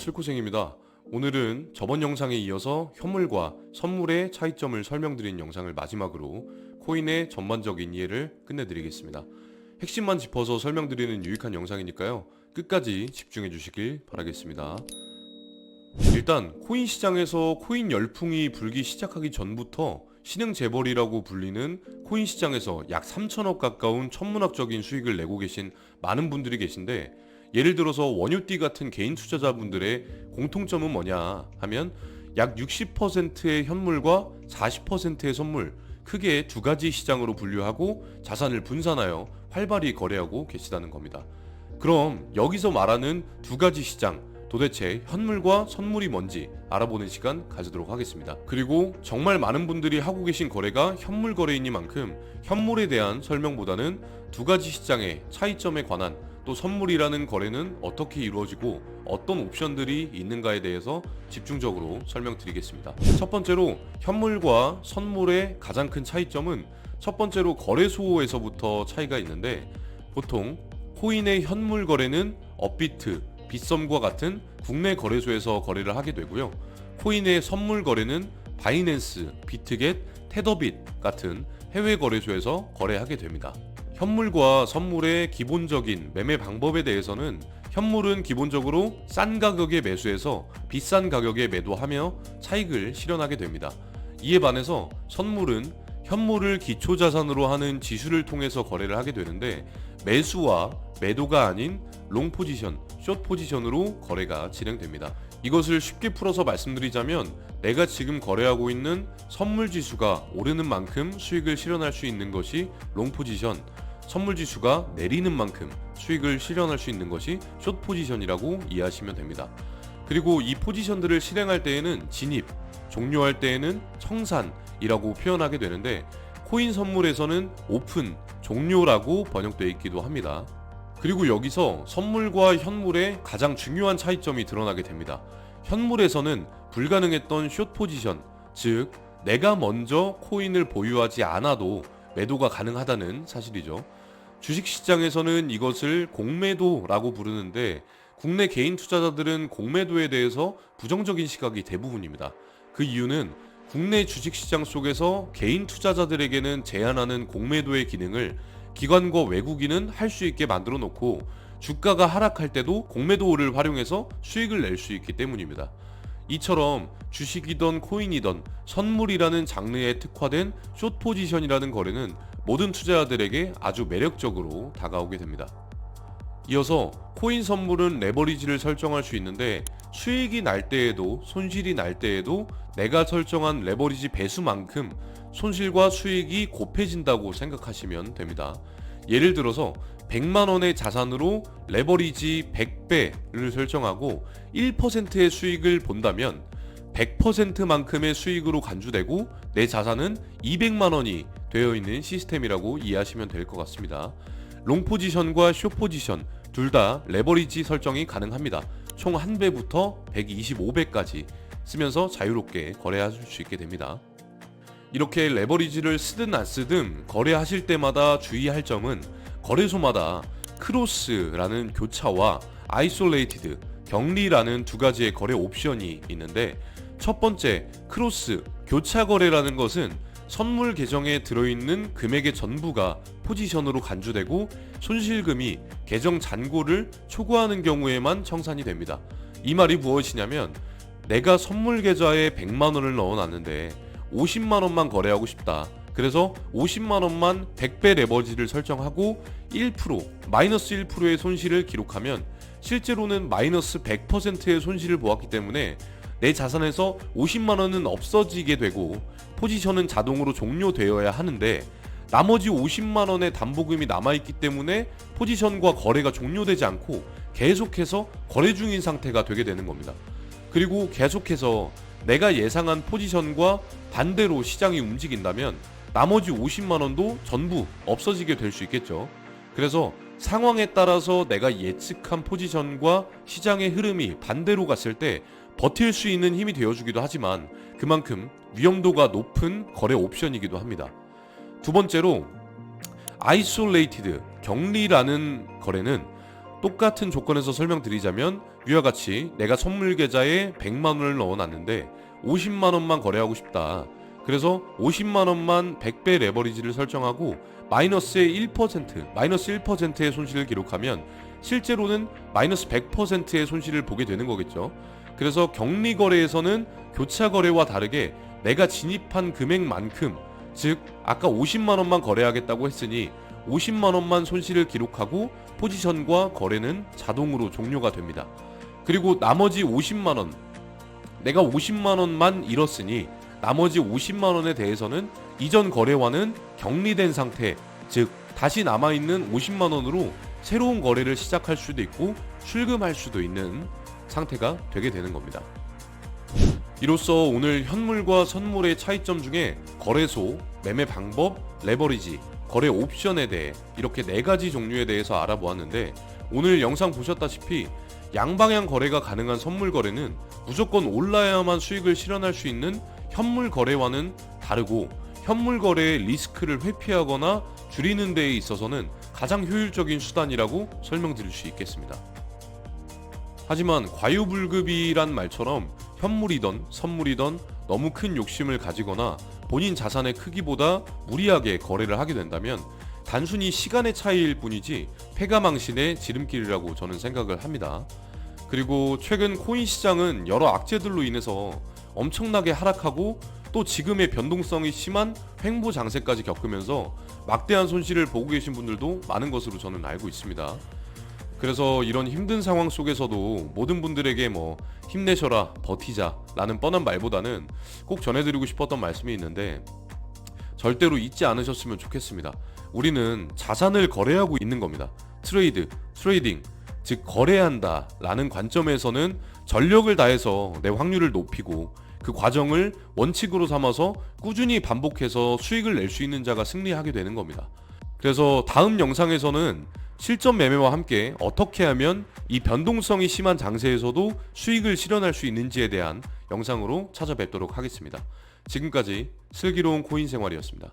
슬쿠생입니다. 오늘은 저번 영상에 이어서 현물과 선물의 차이점을 설명드린 영상을 마지막으로 코인의 전반적인 이해를 끝내드리겠습니다. 핵심만 짚어서 설명드리는 유익한 영상이니까요. 끝까지 집중해 주시길 바라겠습니다. 일단 코인 시장에서 코인 열풍이 불기 시작하기 전부터 신흥 재벌이라고 불리는 코인 시장에서 약 3천억 가까운 천문학적인 수익을 내고 계신 많은 분들이 계신데, 예를 들어서 원유띠 같은 개인 투자자분들의 공통점은 뭐냐 하면 약 60%의 현물과 40%의 선물, 크게 두 가지 시장으로 분류하고 자산을 분산하여 활발히 거래하고 계시다는 겁니다. 그럼 여기서 말하는 두 가지 시장, 도대체 현물과 선물이 뭔지 알아보는 시간 가지도록 하겠습니다. 그리고 정말 많은 분들이 하고 계신 거래가 현물 거래이니만큼 현물에 대한 설명보다는 두 가지 시장의 차이점에 관한, 또 선물이라는 거래는 어떻게 이루어지고 어떤 옵션들이 있는가에 대해서 집중적으로 설명드리겠습니다. 첫 번째로 현물과 선물의 가장 큰 차이점은 첫 번째로 거래소에서부터 차이가 있는데, 보통 코인의 현물 거래는 업비트, 빗썸과 같은 국내 거래소에서 거래를 하게 되고요. 코인의 선물 거래는 바이낸스, 비트겟, 테더빗 같은 해외 거래소에서 거래하게 됩니다. 현물과 선물의 기본적인 매매 방법에 대해서는, 현물은 기본적으로 싼 가격에 매수해서 비싼 가격에 매도하며 차익을 실현하게 됩니다. 이에 반해서 선물은 현물을 기초자산으로 하는 지수를 통해서 거래를 하게 되는데, 매수와 매도가 아닌 롱 포지션, 숏 포지션으로 거래가 진행됩니다. 이것을 쉽게 풀어서 말씀드리자면, 내가 지금 거래하고 있는 선물 지수가 오르는 만큼 수익을 실현할 수 있는 것이 롱 포지션, 선물 지수가 내리는 만큼 수익을 실현할 수 있는 것이 숏 포지션이라고 이해하시면 됩니다. 그리고 이 포지션들을 실행할 때에는 진입, 종료할 때에는 청산이라고 표현하게 되는데, 코인 선물에서는 오픈, 종료라고 번역되어 있기도 합니다. 그리고 여기서 선물과 현물의 가장 중요한 차이점이 드러나게 됩니다. 현물에서는 불가능했던 숏 포지션, 즉 내가 먼저 코인을 보유하지 않아도 매도가 가능하다는 사실이죠. 주식시장에서는 이것을 공매도라고 부르는데, 국내 개인 투자자들은 공매도에 대해서 부정적인 시각이 대부분입니다. 그 이유는 국내 주식시장 속에서 개인 투자자들에게는 제한하는 공매도의 기능을 기관과 외국인은 할 수 있게 만들어 놓고, 주가가 하락할 때도 공매도를 활용해서 수익을 낼 수 있기 때문입니다. 이처럼 주식이던 코인이던 선물이라는 장르에 특화된 숏 포지션이라는 거래는 모든 투자자들에게 아주 매력적으로 다가오게 됩니다. 이어서 코인 선물은 레버리지를 설정할 수 있는데, 수익이 날 때에도 손실이 날 때에도 내가 설정한 레버리지 배수만큼 손실과 수익이 곱해진다고 생각하시면 됩니다. 예를 들어서 100만원의 자산으로 레버리지 100배를 설정하고 1%의 수익을 본다면 100%만큼의 수익으로 간주되고 내 자산은 200만원이 되어 있는 시스템이라고 이해하시면 될 것 같습니다. 롱 포지션과 숏 포지션 둘 다 레버리지 설정이 가능합니다. 총 1배부터 125배까지 쓰면서 자유롭게 거래하실 수 있게 됩니다. 이렇게 레버리지를 쓰든 안 쓰든 거래하실 때마다 주의할 점은, 거래소마다 크로스라는 교차와 아이솔레이티드, 격리라는 두 가지의 거래 옵션이 있는데, 첫 번째 크로스, 교차 거래라는 것은 선물 계정에 들어있는 금액의 전부가 포지션으로 간주되고 손실금이 계정 잔고를 초과하는 경우에만 청산이 됩니다. 이 말이 무엇이냐면, 내가 선물 계좌에 100만원을 넣어놨는데 50만원만 거래하고 싶다. 그래서 50만원만 100배 레버리지를 설정하고 1%, 마이너스 1%의 손실을 기록하면 실제로는 마이너스 100%의 손실을 보았기 때문에 내 자산에서 50만원은 없어지게 되고 포지션은 자동으로 종료되어야 하는데, 나머지 50만원의 담보금이 남아있기 때문에 포지션과 거래가 종료되지 않고 계속해서 거래 중인 상태가 되게 되는 겁니다. 그리고 계속해서 내가 예상한 포지션과 반대로 시장이 움직인다면 나머지 50만원도 전부 없어지게 될 수 있겠죠. 그래서 상황에 따라서 내가 예측한 포지션과 시장의 흐름이 반대로 갔을 때 버틸 수 있는 힘이 되어주기도 하지만, 그만큼 위험도가 높은 거래 옵션이기도 합니다. 두 번째로 아이솔레이티드, 격리라는 거래는 똑같은 조건에서 설명드리자면, 위와 같이 내가 선물 계좌에 100만 원을 넣어놨는데 50만 원만 거래하고 싶다. 그래서 50만 원만 100배 레버리지를 설정하고 마이너스의 1%, 마이너스 1%의 손실을 기록하면 실제로는 마이너스 100%의 손실을 보게 되는 거겠죠. 그래서 격리 거래에서는 교차 거래와 다르게 내가 진입한 금액만큼, 즉 아까 50만 원만 거래하겠다고 했으니 50만 원만 손실을 기록하고 포지션과 거래는 자동으로 종료가 됩니다. 그리고 나머지 50만 원, 내가 50만 원만 잃었으니 나머지 50만 원에 대해서는 이전 거래와는 격리된 상태, 즉 다시 남아있는 50만 원으로 새로운 거래를 시작할 수도 있고 출금할 수도 있는 상태가 되게 되는 겁니다. 이로써 오늘 현물과 선물의 차이점 중에 거래소, 매매 방법, 레버리지, 거래 옵션에 대해 이렇게 4가지 종류에 대해서 알아보았는데, 오늘 영상 보셨다시피 양방향 거래가 가능한 선물 거래는 무조건 올라야만 수익을 실현할 수 있는 현물 거래와는 다르고, 현물 거래의 리스크를 회피하거나 줄이는 데에 있어서는 가장 효율적인 수단이라고 설명드릴 수 있겠습니다. 하지만 과유불급이란 말처럼 현물이던 선물이던 너무 큰 욕심을 가지거나 본인 자산의 크기보다 무리하게 거래를 하게 된다면 단순히 시간의 차이일 뿐이지 패가망신의 지름길이라고 저는 생각을 합니다. 그리고 최근 코인 시장은 여러 악재들로 인해서 엄청나게 하락하고 또 지금의 변동성이 심한 횡보 장세까지 겪으면서 막대한 손실을 보고 계신 분들도 많은 것으로 저는 알고 있습니다. 그래서 이런 힘든 상황 속에서도 모든 분들에게 힘내셔라, 버티자 라는 뻔한 말보다는 꼭 전해드리고 싶었던 말씀이 있는데, 절대로 잊지 않으셨으면 좋겠습니다. 우리는 자산을 거래하고 있는 겁니다. 트레이딩, 즉 거래한다 라는 관점에서는 전력을 다해서 내 확률을 높이고 그 과정을 원칙으로 삼아서 꾸준히 반복해서 수익을 낼 수 있는 자가 승리하게 되는 겁니다. 그래서 다음 영상에서는 실전 매매와 함께 어떻게 하면 이 변동성이 심한 장세에서도 수익을 실현할 수 있는지에 대한 영상으로 찾아뵙도록 하겠습니다. 지금까지 슬기로운 코인 생활이었습니다.